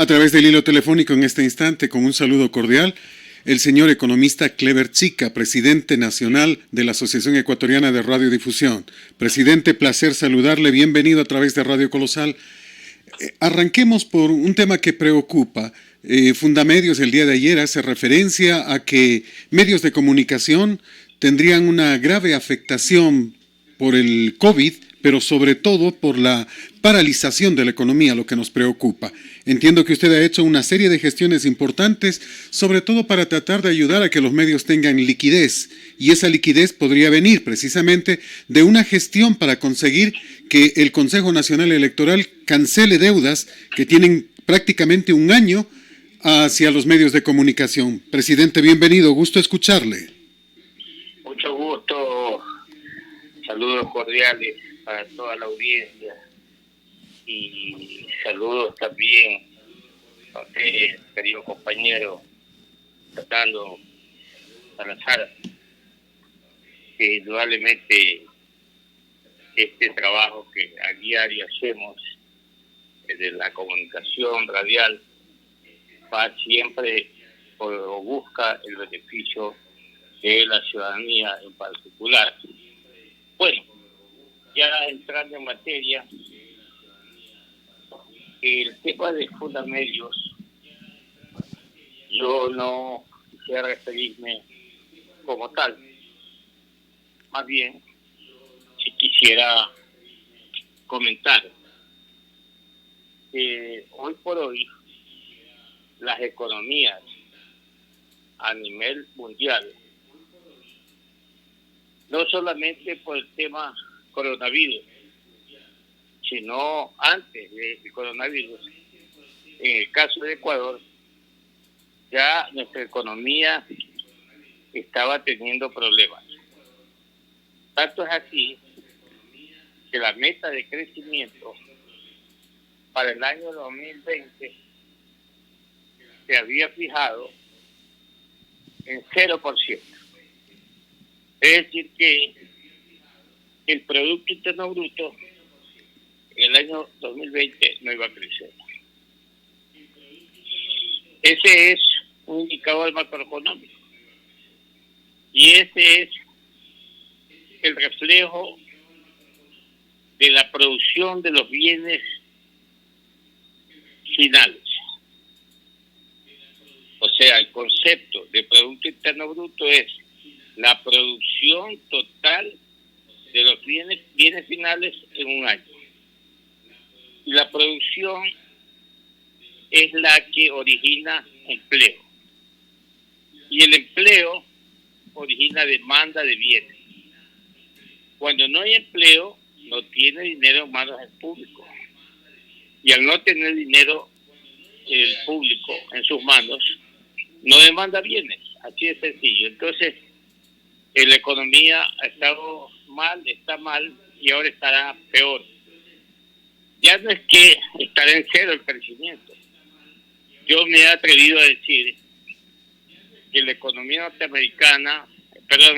través del hilo telefónico en este instante, con un saludo cordial, el señor economista Clever Chica, presidente nacional de la Asociación Ecuatoriana de Radiodifusión. Presidente, placer saludarle, bienvenido a través de Radio Colosal. Arranquemos por un tema que preocupa. Fundamedios el día de ayer hace referencia a que medios de comunicación tendrían una grave afectación por el COVID, pero sobre todo por la paralización de la economía, lo que nos preocupa. Entiendo que usted ha hecho una serie de gestiones importantes, sobre todo para tratar de ayudar a que los medios tengan liquidez, y esa liquidez podría venir precisamente de una gestión para conseguir que el Consejo Nacional Electoral cancele deudas que tienen prácticamente un año hacia los medios de comunicación. Presidente, bienvenido, gusto escucharle. Mucho gusto, saludos cordiales para toda la audiencia y saludos también a usted, querido compañero Fernando Salazar, que indudablemente este trabajo que a diario hacemos desde la comunicación radial va siempre o busca el beneficio de la ciudadanía en particular. Bueno, ya entrando en materia, el tema de Fundamedios, yo no quisiera referirme como tal, más bien si quisiera comentar que hoy por hoy las economías a nivel mundial, no solamente por el tema coronavirus, sino antes del coronavirus, en el caso de Ecuador, ya nuestra economía estaba teniendo problemas. Tanto es así que la meta de crecimiento para el año 2020 se había fijado en 0%. Es decir que el Producto Interno Bruto en el año 2020 no iba a crecer. Ese es un indicador macroeconómico. Y ese es el reflejo de la producción de los bienes finales. O sea, el concepto de Producto Interno Bruto es la producción total de los bienes finales en un año. Y la producción es la que origina empleo. Y el empleo origina demanda de bienes. Cuando no hay empleo, no tiene dinero en manos del público. Y al no tener dinero el público en sus manos, no demanda bienes. Así de sencillo. Entonces, la economía ha estado mal, está mal y ahora estará peor. Ya no es que estará en cero el crecimiento. Yo me he atrevido a decir que la economía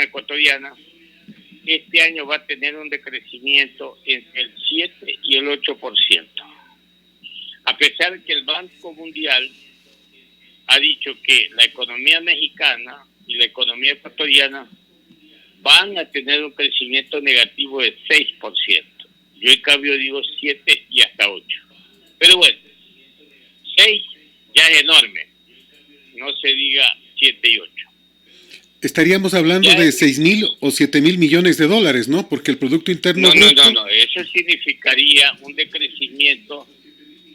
ecuatoriana, este año va a tener un decrecimiento entre el 7 y el 8%. A pesar de que el Banco Mundial ha dicho que la economía mexicana y la economía ecuatoriana van a tener un crecimiento negativo de 6%. Yo en cambio digo 7 y hasta 8. Pero bueno, 6 ya es enorme. No se diga 7 y 8. Estaríamos hablando ya de 6.000 o 7.000 millones de dólares, ¿no? Porque el Producto Interno Bruto... No. Eso significaría un decrecimiento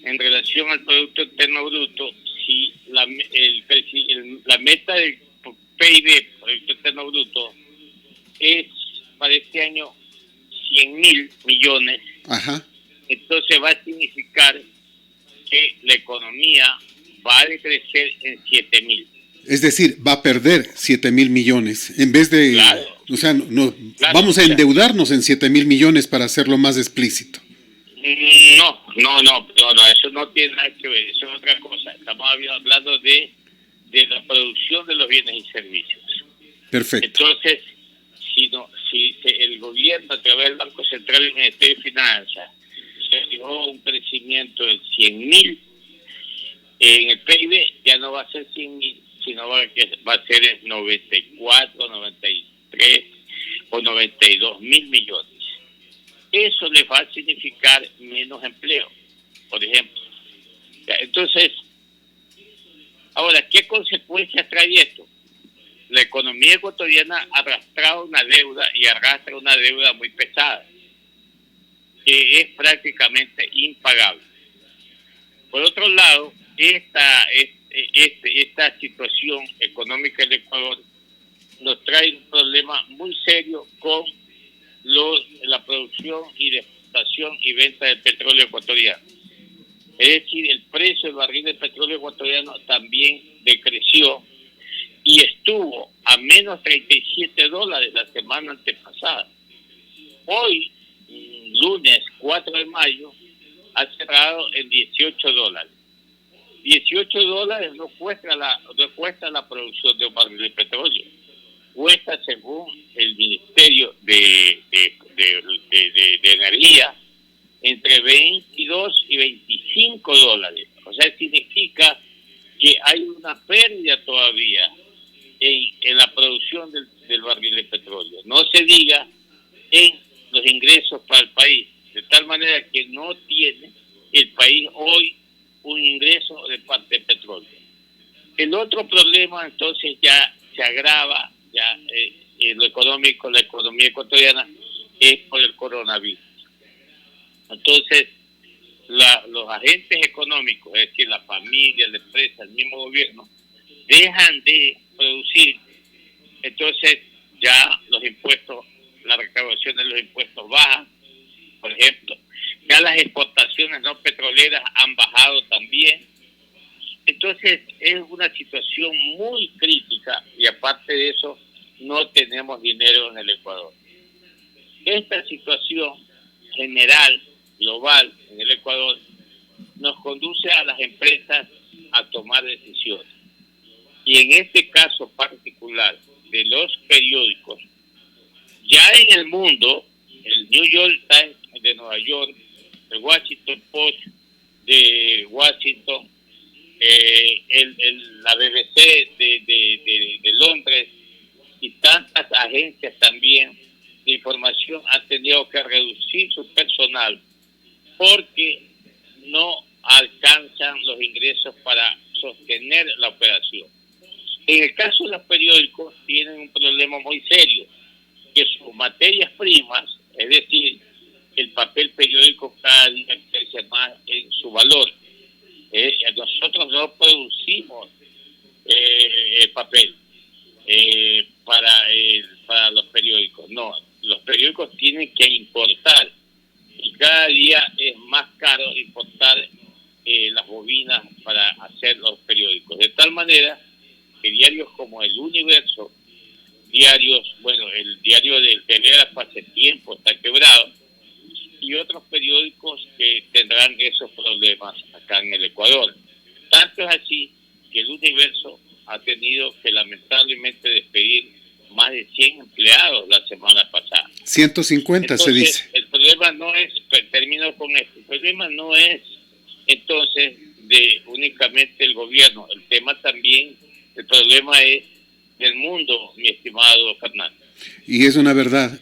en relación al Producto Interno Bruto si la meta del PIB, Producto Interno Bruto, es para este año 100.000 millones. Ajá. Entonces va a significar que la economía va a decrecer en 7.000. Es decir, va a perder 7.000 millones. En vez de... Claro. O sea, claro, vamos a claro. endeudarnos en 7.000 millones para hacerlo más explícito. No, eso no tiene nada que ver, eso es otra cosa. Estamos hablando de la producción de los bienes y servicios. Perfecto. Entonces, si el gobierno a través del Banco Central y el Ministerio de Finanzas se fijó un crecimiento de 100.000 En el PIB ya no va a ser 100.000, sino va a ser 94, 93 o 92.000 millones. Eso le va a significar menos empleo, por ejemplo. Entonces, ahora, ¿qué consecuencias trae esto? La economía ecuatoriana ha arrastrado una deuda y arrastra una deuda muy pesada, que es prácticamente impagable. Por otro lado, esta situación económica del Ecuador nos trae un problema muy serio con la producción y la exportación y venta del petróleo ecuatoriano. Es decir, el precio del barril de petróleo ecuatoriano también decreció y estuvo a menos $37 la semana antepasada. Hoy, lunes 4 de mayo, ha cerrado en $18. $18 no cuesta la producción de un barril de petróleo. Cuesta, según el Ministerio de Energía, entre 22 y $25. O sea, significa que hay una pérdida todavía en la producción del barril de petróleo. No se diga en los ingresos para el país, de tal manera que no tiene el país hoy un ingreso de parte del petróleo. El otro problema entonces ya se agrava, en lo económico, la economía ecuatoriana, es por el coronavirus. Entonces, los agentes económicos, es decir, la familia, la empresa, el mismo gobierno, dejan de producir. Entonces, ya los impuestos, la recaudación de los impuestos baja, por ejemplo. Ya las exportaciones no petroleras han bajado también. Entonces, es una situación muy crítica y aparte de eso, no tenemos dinero en el Ecuador. Esta situación general, global, en el Ecuador, nos conduce a las empresas a tomar decisiones. Y en este caso particular de los periódicos, ya en el mundo, el New York Times de Nueva York, el Washington Post de Washington, la BBC de Londres y tantas agencias también de información han tenido que reducir su personal porque no alcanzan los ingresos para sostener la operación. En el caso de los periódicos tienen un problema muy serio, que sus materias primas, es decir, el papel periódico cada día crece más en su valor. Nosotros no producimos papel para los periódicos, no, los periódicos tienen que importar y cada día es más caro importar las bobinas para hacer los periódicos, de tal manera que diarios como El Universo, el diario del Telégrafo hace tiempo está quebrado, y otros periódicos que tendrán esos problemas acá en el Ecuador. Tanto es así que El Universo ha tenido que lamentablemente despedir más de 100 empleados la semana pasada. 150 entonces, se dice. El problema no es, termino con esto, el problema no es entonces de únicamente el gobierno, el tema también, el problema es del mundo, mi estimado Fernando. Y es una verdad,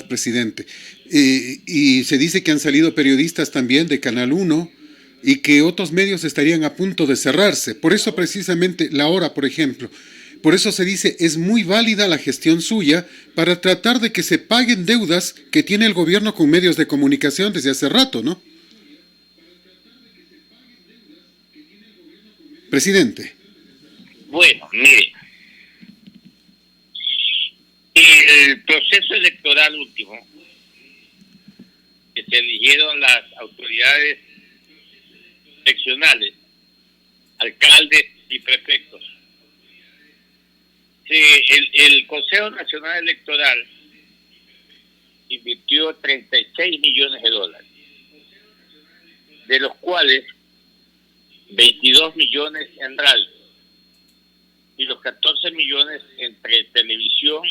presidente. Y se dice que han salido periodistas también de Canal 1 y que otros medios estarían a punto de cerrarse. Por eso precisamente La Hora, por ejemplo, por eso se dice es muy válida la gestión suya para tratar de que se paguen deudas que tiene el gobierno con medios de comunicación desde hace rato, ¿no? Presidente. Bueno, mire, el proceso electoral último, que se eligieron las autoridades seccionales, alcaldes y prefectos. El Consejo Nacional Electoral invirtió $36 millones, de los cuales 22 millones en radio y los 14 millones entre televisión,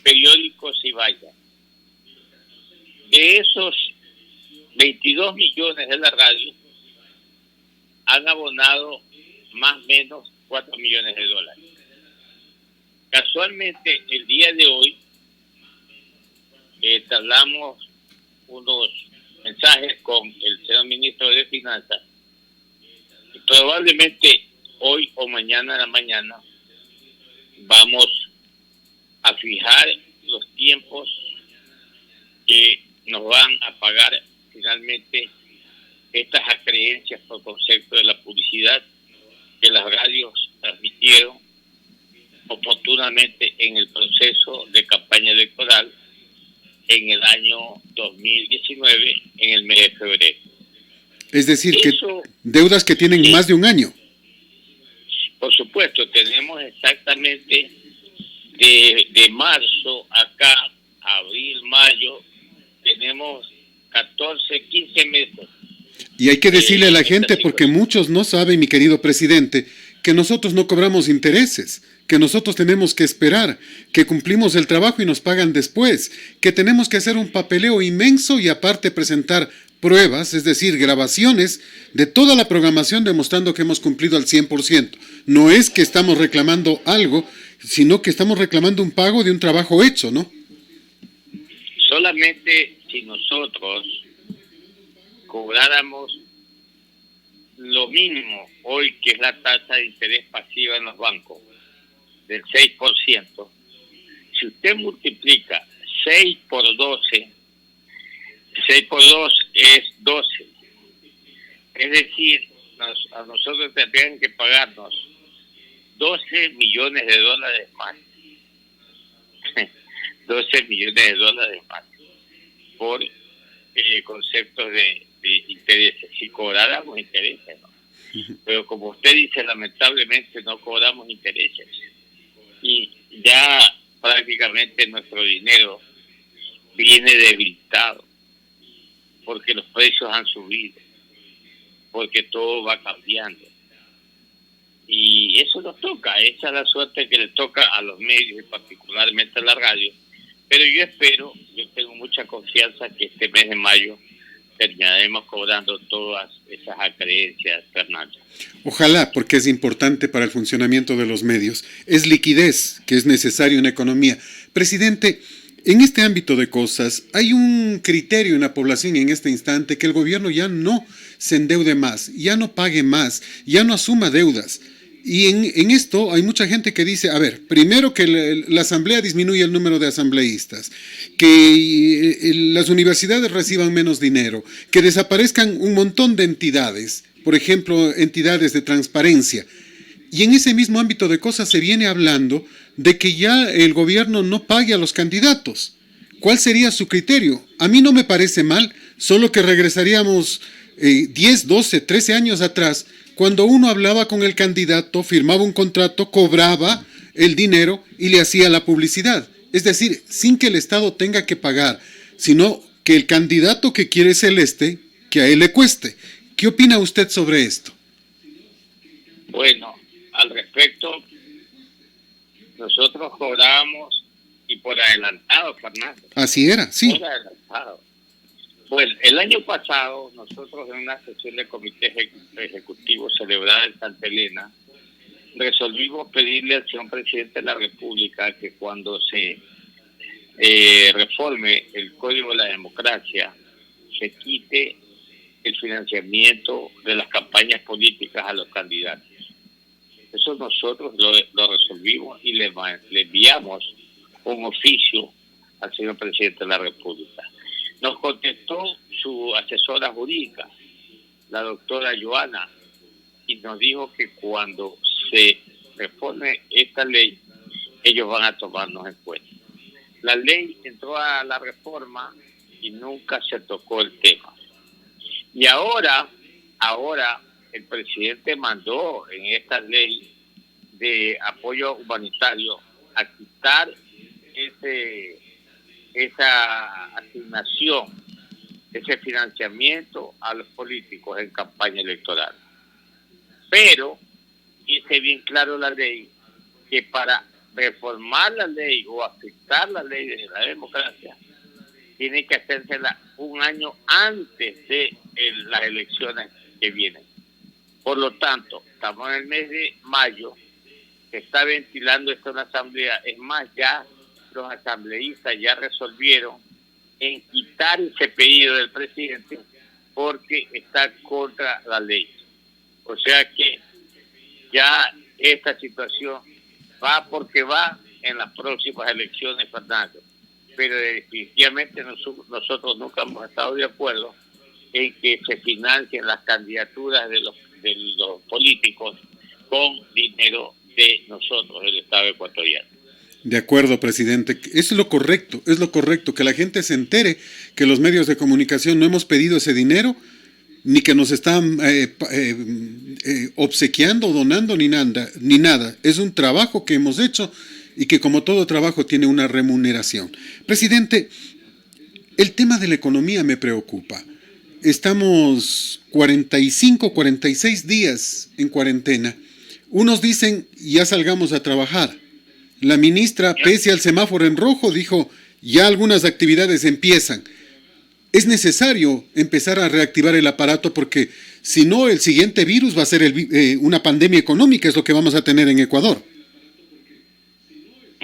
periódicos y vallas. De esos 22 millones de la radio, han abonado más o menos 4 millones de dólares. Casualmente, el día de hoy, hablamos unos mensajes con el señor ministro de Finanzas y probablemente hoy o mañana en la mañana vamos a fijar los tiempos que nos van a pagar finalmente estas acreencias por concepto de la publicidad que las radios transmitieron oportunamente en el proceso de campaña electoral en el año 2019, en el mes de febrero. Es decir, Eso, que deudas que tienen sí, más de un año. por supuesto, tenemos exactamente de marzo acá, abril, mayo, tenemos 14, 15 meses. Y hay que decirle a la gente, Esta porque situación. muchos no saben, mi querido presidente, que nosotros no cobramos intereses, que nosotros tenemos que esperar, que cumplimos el trabajo y nos pagan después, que tenemos que hacer un papeleo inmenso y aparte presentar pruebas, es decir, grabaciones de toda la programación demostrando que hemos cumplido al 100%. No es que estamos reclamando algo, sino que estamos reclamando un pago de un trabajo hecho, ¿no? Solamente si nosotros cobráramos lo mínimo hoy, que es la tasa de interés pasiva en los bancos, del 6%, si usted multiplica 6 por 12, 6 por 2 es 12. Es decir, a nosotros tendrían que pagarnos 12 millones de dólares más. 12 millones de dólares más por conceptos de intereses. Si cobráramos intereses, ¿no? Pero como usted dice, lamentablemente no cobramos intereses. Y ya prácticamente nuestro dinero viene debilitado porque los precios han subido, porque todo va cambiando. Y eso nos toca, esa es la suerte que le toca a los medios y particularmente a la radio. Pero yo tengo mucha confianza que este mes de mayo terminaremos cobrando todas esas acreencias, Fernando. Ojalá, porque es importante para el funcionamiento de los medios. Es liquidez que es necesario en la economía. Presidente, en este ámbito de cosas, hay un criterio en la población en este instante que el gobierno ya no se endeude más, ya no pague más, ya no asuma deudas. Y en esto hay mucha gente que dice, a ver, primero que la asamblea disminuye el número de asambleístas, que las universidades reciban menos dinero, que desaparezcan un montón de entidades, por ejemplo, entidades de transparencia. Y en ese mismo ámbito de cosas se viene hablando de que ya el gobierno no pague a los candidatos. ¿Cuál sería su criterio? A mí no me parece mal, solo que regresaríamos 10, 12, 13 años atrás, cuando uno hablaba con el candidato, firmaba un contrato, cobraba el dinero y le hacía la publicidad. Es decir, sin que el Estado tenga que pagar, sino que el candidato que quiere celeste, que a él le cueste. ¿Qué opina usted sobre esto? Bueno, al respecto, nosotros cobrábamos y por adelantado, Fernando. Así era, sí. Por adelantado. Bueno, el año pasado nosotros en una sesión del Comité Ejecutivo celebrada en Santa Elena resolvimos pedirle al señor presidente de la República que cuando se reforme el Código de la Democracia se quite el financiamiento de las campañas políticas a los candidatos. Eso nosotros lo resolvimos y le enviamos un oficio al señor presidente de la República. Nos contestó su asesora jurídica, la doctora Joana, y nos dijo que cuando se reforme esta ley, ellos van a tomarnos en cuenta. La ley entró a la reforma y nunca se tocó el tema. Y ahora el presidente mandó en esta ley de apoyo humanitario a quitar esa asignación, ese financiamiento a los políticos en campaña electoral. Pero dice bien claro la ley que para reformar la ley o afectar la ley de la democracia tiene que hacérsela un año antes de las elecciones que vienen. Por lo tanto, estamos en el mes de mayo, se está ventilando esto en la asamblea. Es más, ya los asambleístas ya resolvieron en quitar ese pedido del presidente porque está contra la ley. O sea que ya esta situación va porque va en las próximas elecciones, Fernando. Pero definitivamente nosotros nunca hemos estado de acuerdo en que se financien las candidaturas de los políticos con dinero de nosotros, del Estado ecuatoriano. De acuerdo, presidente. Es lo correcto, que la gente se entere que los medios de comunicación no hemos pedido ese dinero, ni que nos están obsequiando, donando, ni nada. Es un trabajo que hemos hecho y que como todo trabajo tiene una remuneración. Presidente, el tema de la economía me preocupa. Estamos 45, 46 días en cuarentena. Unos dicen ya salgamos a trabajar. La ministra, pese al semáforo en rojo, dijo ya algunas actividades empiezan. Es necesario empezar a reactivar el aparato porque si no el siguiente virus va a ser una pandemia económica, es lo que vamos a tener en Ecuador.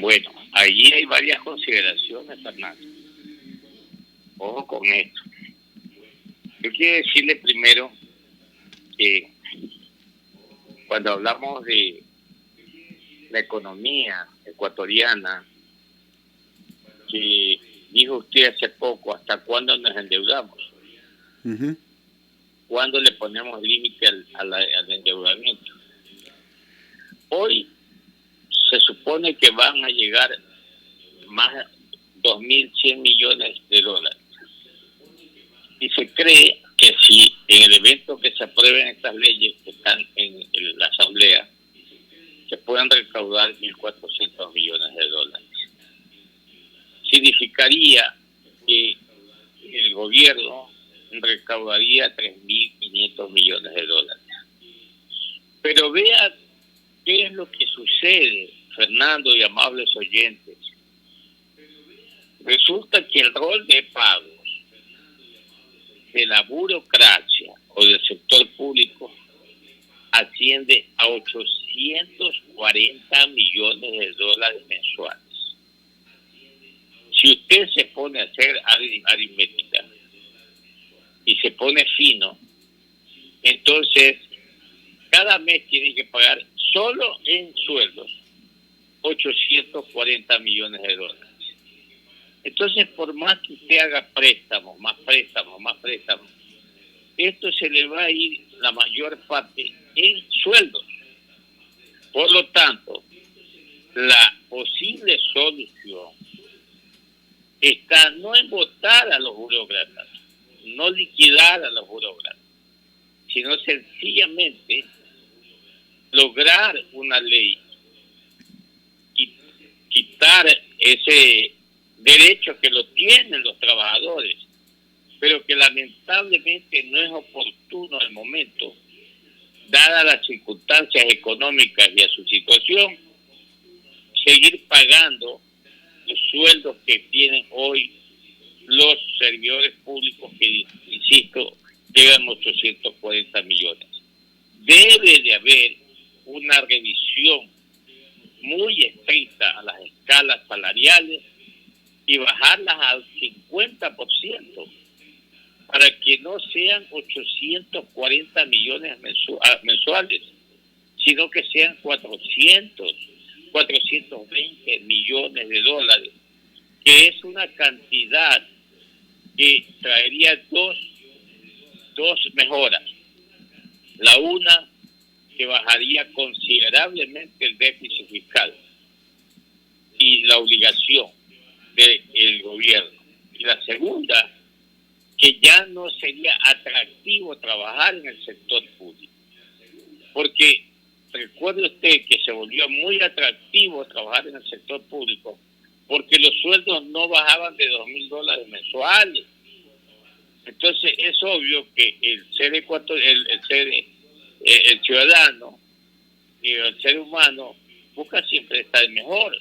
Bueno, allí hay varias consideraciones, Fernando. Ojo con esto. Yo quiero decirle primero que cuando hablamos de la economía ecuatoriana, que dijo usted hace poco, ¿hasta cuándo nos endeudamos? Uh-huh. ¿Cuándo le ponemos límite al endeudamiento? Hoy se supone que van a llegar más de 2.100 millones de dólares. Y se cree que si en el evento que se aprueben estas leyes que están en la Asamblea, se puedan recaudar 1.400 millones de dólares. Significaría que el gobierno recaudaría 3.500 millones de dólares. Pero vea qué es lo que sucede, Fernando y amables oyentes. Resulta que el rol de pagos de la burocracia o del sector público asciende a 840 millones de dólares mensuales. Si usted se pone a hacer aritmética y se pone fino, entonces cada mes tiene que pagar solo en sueldos 840 millones de dólares. Entonces, por más que usted haga préstamos, más préstamos, esto se le va a ir la mayor parte en sueldos. Por lo tanto, la posible solución está no en votar a los burócratas, no liquidar a los burócratas, sino sencillamente lograr una ley, quitar ese derecho que lo tienen los trabajadores, pero que lamentablemente no es oportuno al momento, dadas las circunstancias económicas y a su situación, seguir pagando los sueldos que tienen hoy los servidores públicos que, insisto, llegan 840 millones. Debe de haber una revisión muy estricta a las escalas salariales y bajarlas al 50% para que no sean 840 millones mensuales, sino que sean 420 millones de dólares, que es una cantidad que traería dos mejoras. La una, que bajaría considerablemente el déficit fiscal y la obligación del gobierno. Y la segunda, que ya no sería atractivo trabajar en el sector público. Porque recuerde usted que se volvió muy atractivo trabajar en el sector público porque los sueldos no bajaban de $2.000 mensuales. Entonces es obvio que el ciudadano y el ser humano busca siempre estar mejor.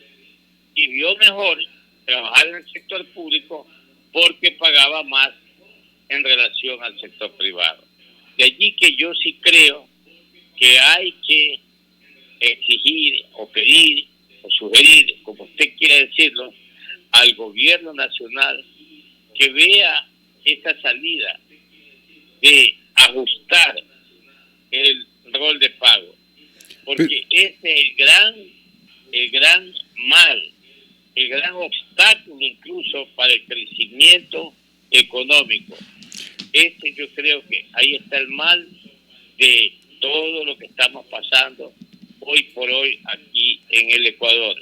Y vio mejor trabajar en el sector público porque pagaba más en relación al sector privado. De allí que yo sí creo que hay que exigir o pedir o sugerir, como usted quiera decirlo, al gobierno nacional que vea esa salida de ajustar el rol de pago, porque ese es el gran mal, el gran obstáculo incluso para el crecimiento económico. Yo creo que ahí está el mal de todo lo que estamos pasando hoy por hoy aquí en el Ecuador.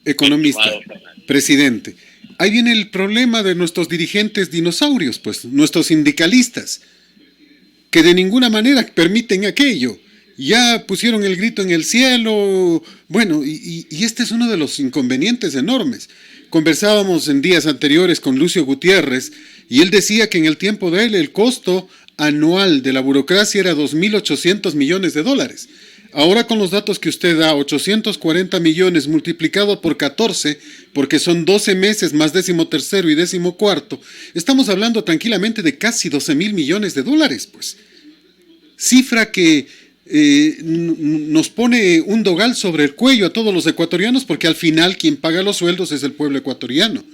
Economista, presidente, ahí viene el problema de nuestros dirigentes dinosaurios, pues, nuestros sindicalistas, que de ninguna manera permiten aquello. Ya pusieron el grito en el cielo. Bueno, y este es uno de los inconvenientes enormes. Conversábamos en días anteriores con Lucio Gutiérrez y él decía que en el tiempo de él el costo anual de la burocracia era 2.800 millones de dólares. Ahora con los datos que usted da, 840 millones multiplicado por 14, porque son 12 meses más 13º y 14º, estamos hablando tranquilamente de casi 12.000 millones de dólares, pues. Cifra que nos pone un dogal sobre el cuello a todos los ecuatorianos, porque al final quien paga los sueldos es el pueblo ecuatoriano.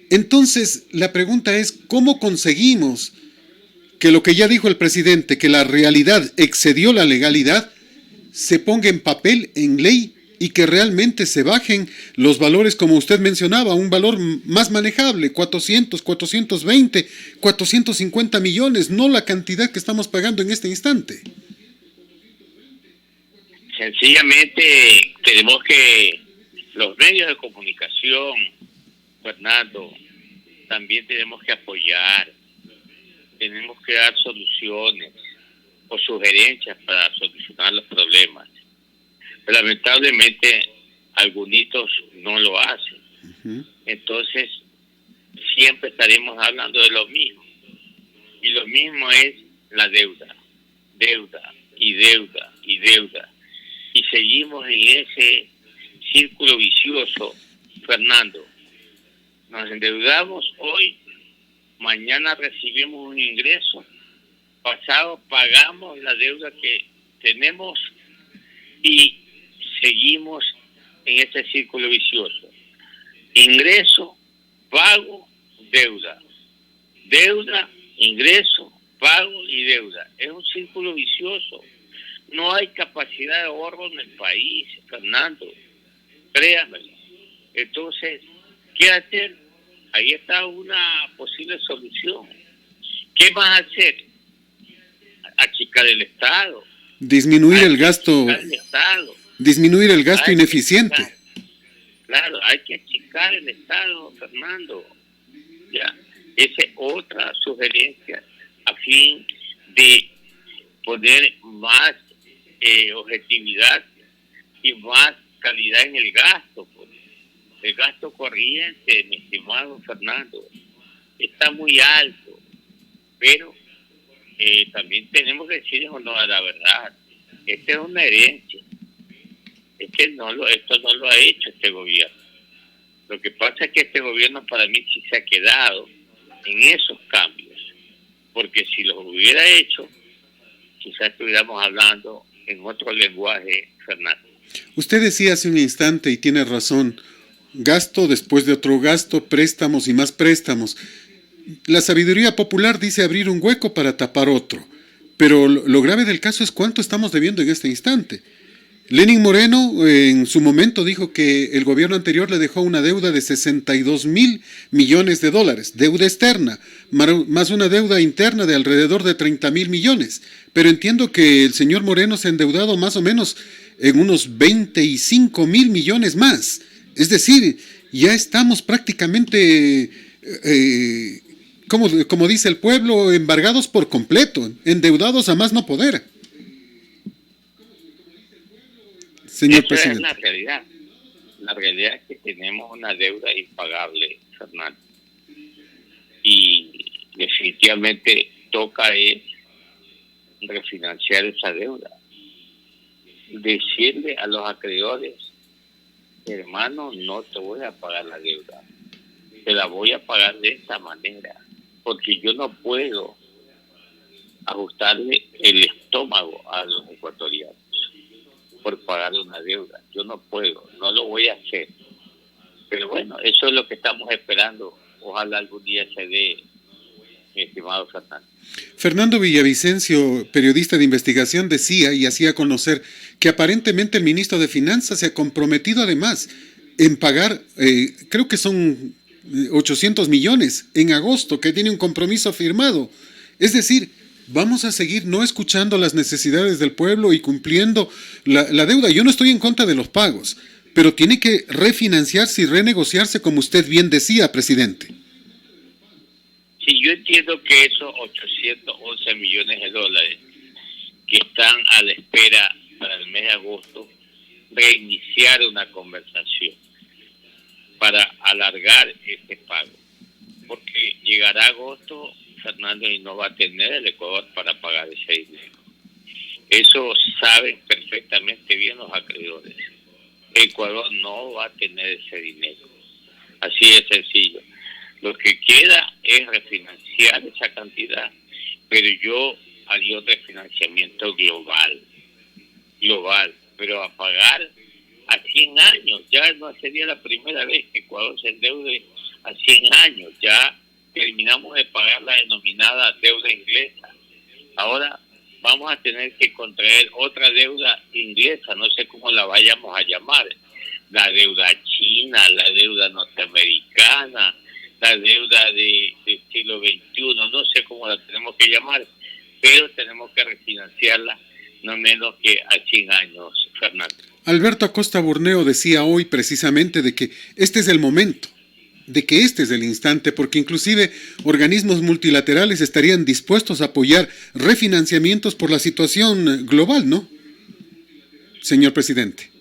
Entonces, la pregunta es, ¿cómo conseguimos que lo que ya dijo el presidente, que la realidad excedió la legalidad, se ponga en papel, en ley, y que realmente se bajen los valores, como usted mencionaba, un valor más manejable, 400, 420, 450 millones, no la cantidad que estamos pagando en este instante? Sencillamente tenemos que los medios de comunicación, Fernando, también tenemos que apoyar, tenemos que dar soluciones o sugerencias para solucionar los problemas. Pero lamentablemente algunos no lo hacen. Entonces siempre estaremos hablando de lo mismo. Y lo mismo es la deuda. Deuda y deuda y deuda. Y seguimos en ese círculo vicioso, Fernando. Nos endeudamos hoy, mañana recibimos un ingreso, pasado pagamos la deuda que tenemos y seguimos en ese círculo vicioso. Ingreso, pago, deuda. Deuda, ingreso, pago y deuda. Es un círculo vicioso. No hay capacidad de ahorro en el país, Fernando. Créanmelo. Entonces, ¿qué hacer? Ahí está una posible solución. ¿Qué más hacer? Achicar el Estado. Disminuir el gasto. El Estado. Disminuir el gasto ineficiente. Claro, hay que achicar el Estado, Fernando. Ya, esa es otra sugerencia a fin de poner más objetividad y más calidad en el gasto. Pues. El gasto corriente, mi estimado Fernando, está muy alto, pero también tenemos que decir honor la verdad. Esta es una herencia. Es que esto no lo ha hecho este gobierno. Lo que pasa es que este gobierno para mí sí se ha quedado en esos cambios, porque si los hubiera hecho, quizás estuviéramos hablando en otro lenguaje, Fernando. Usted decía hace un instante, y tiene razón, gasto después de otro gasto, préstamos y más préstamos. La sabiduría popular dice abrir un hueco para tapar otro, pero lo grave del caso es cuánto estamos debiendo en este instante. Lenín Moreno en su momento dijo que el gobierno anterior le dejó una deuda de 62.000 millones de dólares, deuda externa, más una deuda interna de alrededor de 30.000 millones. Pero entiendo que el señor Moreno se ha endeudado más o menos en unos 25.000 millones más. Es decir, ya estamos prácticamente, como dice el pueblo, embargados por completo, endeudados a más no poder. Señor presidente. Esa es la realidad. La realidad es que tenemos una deuda impagable, Fernando. Y definitivamente toca refinanciar esa deuda. Decirle a los acreedores, hermano, no te voy a pagar la deuda. Te la voy a pagar de esta manera. Porque yo no puedo ajustarle el estómago a los ecuatorianos. por pagar una deuda. Yo no puedo, no lo voy a hacer. Pero bueno, eso es lo que estamos esperando. Ojalá algún día se dé, mi estimado Fernando. Fernando Villavicencio, periodista de investigación, decía y hacía conocer que aparentemente el ministro de Finanzas se ha comprometido además en pagar, creo que son 800 millones en agosto, que tiene un compromiso firmado. Es decir, vamos a seguir no escuchando las necesidades del pueblo y cumpliendo la deuda. Yo no estoy en contra de los pagos, pero tiene que refinanciarse y renegociarse, como usted bien decía, presidente. Sí, yo entiendo que esos 811 millones de dólares que están a la espera para el mes de agosto, reiniciar una conversación para alargar este pago. Porque llegará agosto, Fernando, y no va a tener el Ecuador para pagar ese dinero. Eso saben perfectamente bien los acreedores. Ecuador no va a tener ese dinero. Así de sencillo. Lo que queda es refinanciar esa cantidad, pero yo haría un refinanciamiento global, pero a pagar a 100 años. Ya no sería la primera vez que Ecuador se endeude a 100 años. Ya terminamos de pagar la denominada deuda inglesa. Ahora vamos a tener que contraer otra deuda inglesa, no sé cómo la vayamos a llamar, la deuda china, la deuda norteamericana, la deuda del siglo XXI, no sé cómo la tenemos que llamar, pero tenemos que refinanciarla no menos que a 100 años, Fernando. Alberto Acosta Burneo decía hoy precisamente de que este es el momento, de que este es el instante, porque inclusive organismos multilaterales estarían dispuestos a apoyar refinanciamientos por la situación global, ¿no, señor presidente?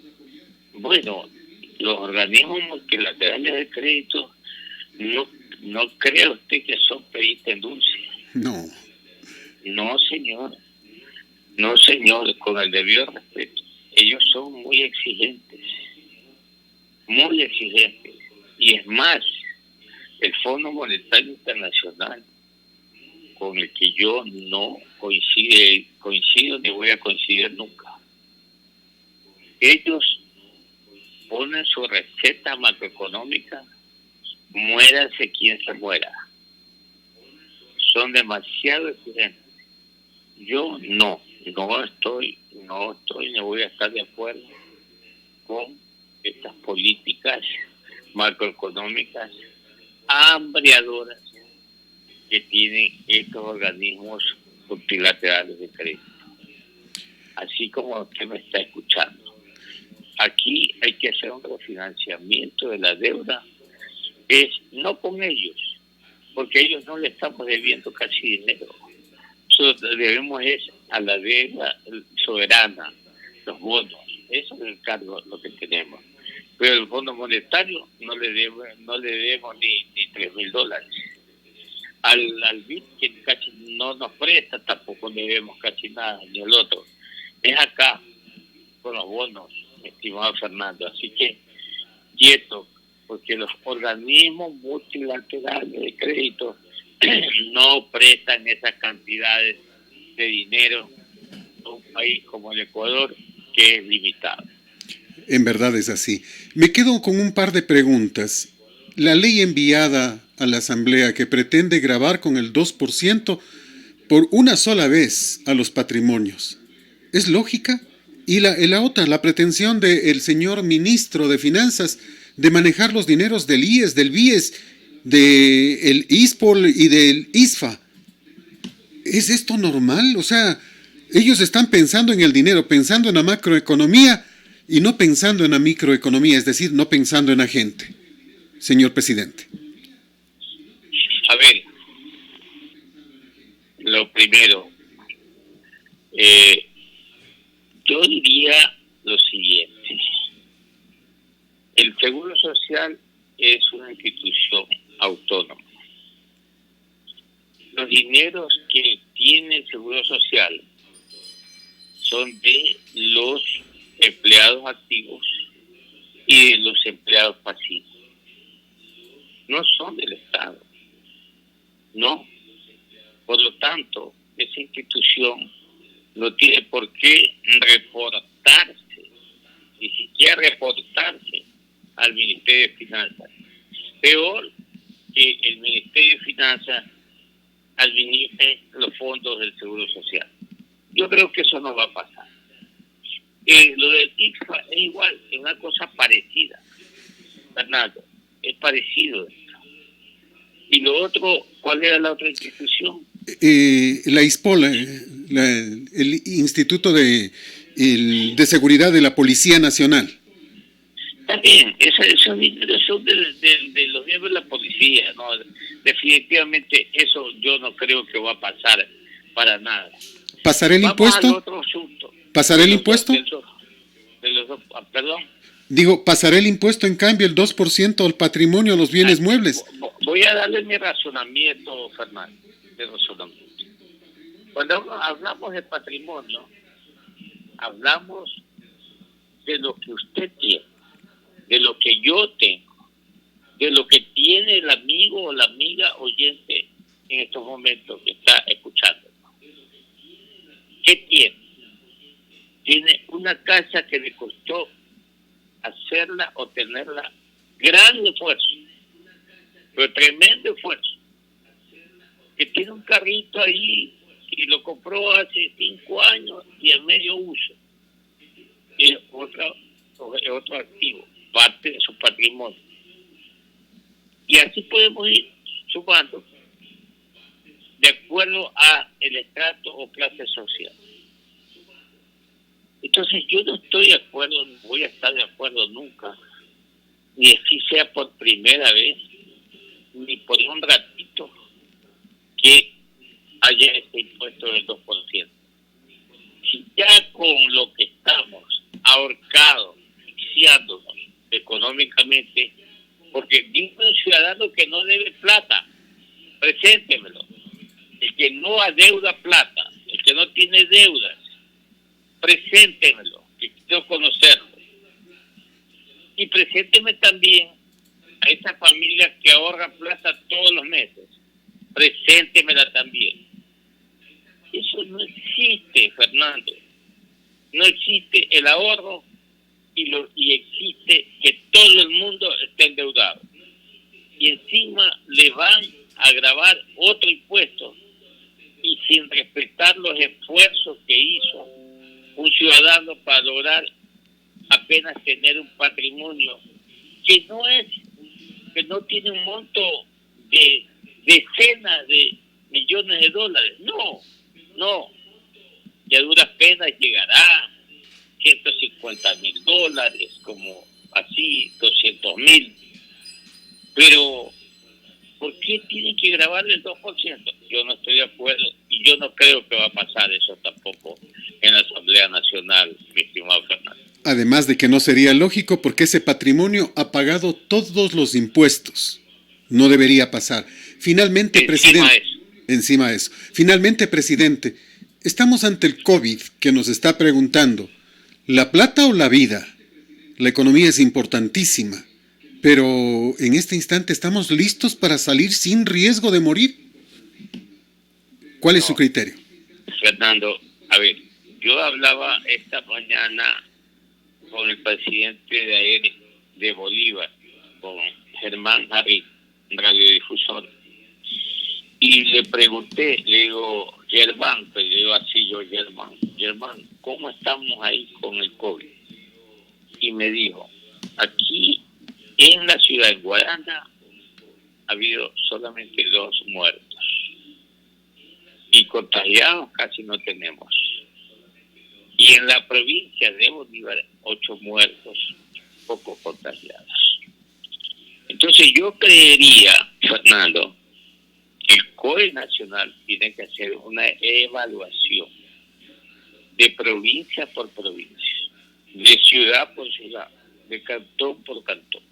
Bueno, los organismos multilaterales de crédito no cree usted que son perita en dulce. No. No, señor. No, señor, con el debido respeto. Ellos son muy exigentes. Muy exigentes. Y es más, el Fondo Monetario Internacional, con el que yo no coincido ni voy a coincidir nunca. Ellos ponen su receta macroeconómica, muérase quien se muera. Son demasiado exigentes. Yo no estoy ni voy a estar de acuerdo con estas políticas macroeconómicas hambriadoras que tienen estos organismos multilaterales de crédito. Así como usted me está escuchando. Aquí hay que hacer un refinanciamiento de la deuda, es no con ellos, porque a ellos no le estamos debiendo casi dinero. Nosotros debemos es a la deuda soberana, los bonos, eso es el cargo lo que tenemos. Pero el Fondo Monetario no le debemos ni $3,000. Al BID, que casi no nos presta, tampoco le debemos casi nada, ni el otro. Es acá, con los bonos, estimado Fernando. Así que, quieto, porque los organismos multilaterales de crédito no prestan esas cantidades de dinero a un país como el Ecuador, que es limitado. En verdad es así. Me quedo con un par de preguntas. La ley enviada a la Asamblea que pretende gravar con el 2% por una sola vez a los patrimonios, ¿es lógica? Y la otra, la pretensión del señor ministro de Finanzas de manejar los dineros del IES, del BIES, del ISPOL y del ISFA. ¿Es esto normal? O sea, ellos están pensando en el dinero, pensando en la macroeconomía y no pensando en la microeconomía, es decir, no pensando en la gente, señor presidente. A ver, lo primero, yo diría lo siguiente. El Seguro Social es una institución autónoma. Los dineros que tiene el Seguro Social son de los empleados activos y de los empleados pasivos. No son del Estado. No. Por lo tanto, esa institución no tiene por qué reportarse ni siquiera reportarse al Ministerio de Finanzas. Peor que el Ministerio de Finanzas administre los fondos del Seguro Social. Yo creo que eso no va a pasar. Lo del ICFA es igual, es una cosa parecida, Fernando, es parecido. Y lo otro, ¿cuál era la otra institución? La ISPOL, el Instituto de Seguridad de la Policía Nacional. También, esos dineros son de los miembros de la policía, ¿no? Definitivamente eso yo no creo que va a pasar para nada. ¿Pasará el impuesto? Al otro asunto. ¿Pasará el impuesto? Perdón. Digo, ¿pasará el impuesto en cambio el 2% al patrimonio, a los bienes muebles? Voy a darle mi razonamiento, Fernando, de razonamiento. Cuando hablamos de patrimonio, hablamos de lo que usted tiene, de lo que yo tengo, de lo que tiene el amigo o la amiga oyente en estos momentos que está escuchando. ¿Qué tiene? Tiene una casa que le costó hacerla o tenerla gran esfuerzo, pero tremendo esfuerzo. Que tiene un carrito ahí y lo compró hace 5 años y en medio uso. Es otro activo, parte de su patrimonio. Y así podemos ir sumando de acuerdo a el estrato o clase social. Entonces yo no estoy de acuerdo, no voy a estar de acuerdo nunca, ni así sea por primera vez, ni por un ratito, que haya este impuesto del 2%. Si ya con lo que estamos ahorcados, asfixiándonos económicamente, porque dime un ciudadano que no debe plata, preséntemelo. El que no adeuda plata, el que no tiene deudas, preséntemelo, que quiero conocerlo. Y presénteme también a esa familia que ahorra plata todos los meses. Preséntemela también. Eso no existe, Fernando. No existe el ahorro y existe que todo el mundo esté endeudado. Y encima le van a gravar otro impuesto y sin respetar los esfuerzos que hizo un ciudadano para lograr apenas tener un patrimonio que no tiene un monto de decenas de millones de dólares. No. Y a duras penas llegará $150,000, como así, 200,000. Pero, ¿por qué tienen que grabarle el 2%? Yo no estoy de acuerdo y yo no creo que va a pasar eso tampoco en la Asamblea Nacional, mi estimado Fernando. Además de que no sería lógico porque ese patrimonio ha pagado todos los impuestos. No debería pasar. Finalmente, Encima de eso. Finalmente, presidente, estamos ante el COVID que nos está preguntando, ¿la plata o la vida? La economía es importantísima, pero en este instante estamos listos para salir sin riesgo de morir. ¿Cuál es su criterio? Fernando, a ver, yo hablaba esta mañana con el presidente de Bolívar, con Germán Harry, radiodifusor, y le pregunté, le digo, Germán, ¿cómo estamos ahí con el COVID? Y me dijo, aquí en la ciudad de Guaranda ha habido solamente 2 muertos y contagiados casi no tenemos. Y en la provincia de Bolívar 8 muertos, poco contagiados. Entonces yo creería, Fernando, que el COE nacional tiene que hacer una evaluación de provincia por provincia, de ciudad por ciudad, de cantón por cantón.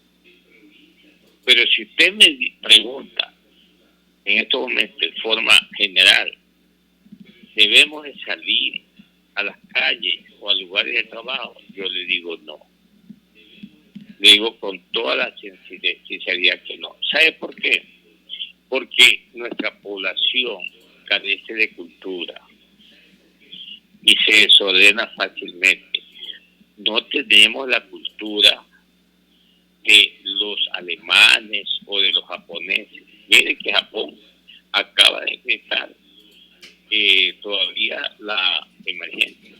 Pero si usted me pregunta en estos momentos de forma general, ¿debemos de salir a las calles o a lugares de trabajo? Yo le digo no. Le digo con toda la sinceridad que no. ¿Sabe por qué? Porque nuestra población carece de cultura y se desordena fácilmente. no tenemos la cultura de los alemanes o de los japoneses. Miren que Japón acaba de decretar todavía la emergencia.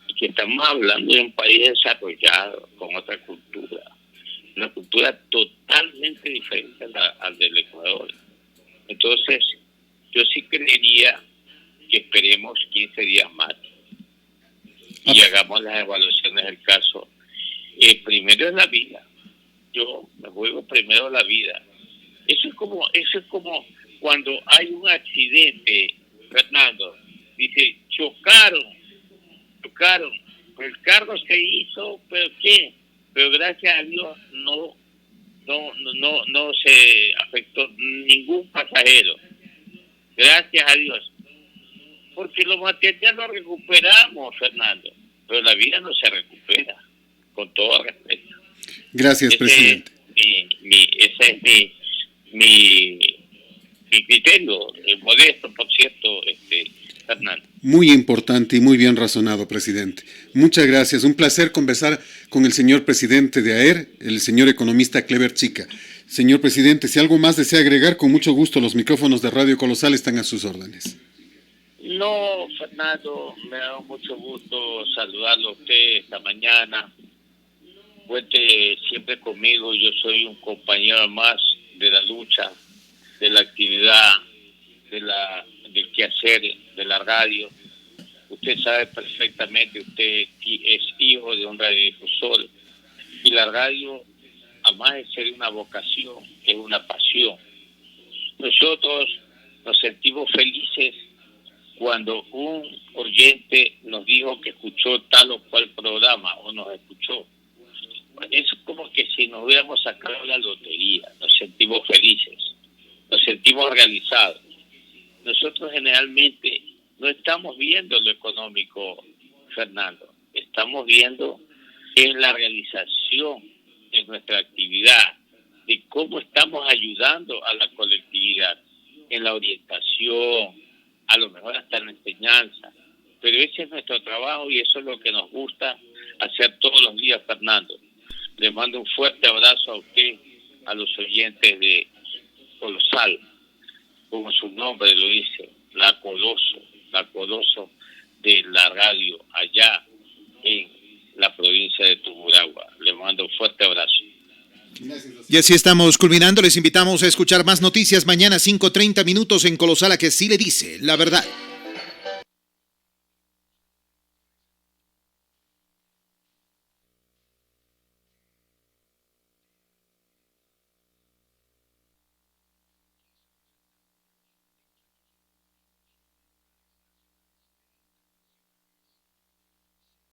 Y que estamos hablando de un país desarrollado, con otra cultura. Una cultura totalmente diferente al del Ecuador. Entonces, yo sí creería que esperemos 15 días más y hagamos las evaluaciones del caso. Primero es la vida. Yo me juego primero la vida. Eso es como cuando hay un accidente, Fernando. Dice, chocaron, pero el carro se hizo, pero ¿qué? Pero gracias a Dios no se afectó ningún pasajero. Gracias a Dios. Porque lo material lo recuperamos, Fernando, pero la vida no se recupera, con todo respeto. Gracias, presidente. Ese es mi criterio, modesto, por cierto, Fernando. Muy importante y muy bien razonado, presidente. Muchas gracias. Un placer conversar con el señor presidente de AER, el señor economista Clever Chica. Señor presidente, si algo más desea agregar, con mucho gusto los micrófonos de Radio Colosal están a sus órdenes. No, Fernando, me da mucho gusto saludarlo a usted esta mañana. Cuente siempre conmigo, yo soy un compañero más de la lucha, de la actividad, del quehacer, de la radio. Usted sabe perfectamente, usted es hijo de un radiodifusor y la radio, además de ser una vocación, es una pasión. Nosotros nos sentimos felices cuando un oyente nos dijo que escuchó tal o cual programa o nos escuchó. Es como que si nos hubiéramos sacado la lotería, nos sentimos felices, nos sentimos realizados. Nosotros generalmente no estamos viendo lo económico, Fernando, estamos viendo en la realización de nuestra actividad, de cómo estamos ayudando a la colectividad, en la orientación, a lo mejor hasta en la enseñanza. Pero ese es nuestro trabajo y eso es lo que nos gusta hacer todos los días, Fernando. Le mando un fuerte abrazo a usted, a los oyentes de Colosal, como su nombre lo dice, la Coloso de la radio allá en la provincia de Tungurahua. Le mando un fuerte abrazo. Y así estamos culminando. Les invitamos a escuchar más noticias mañana 5:30 en Colosal, a que sí le dice la verdad.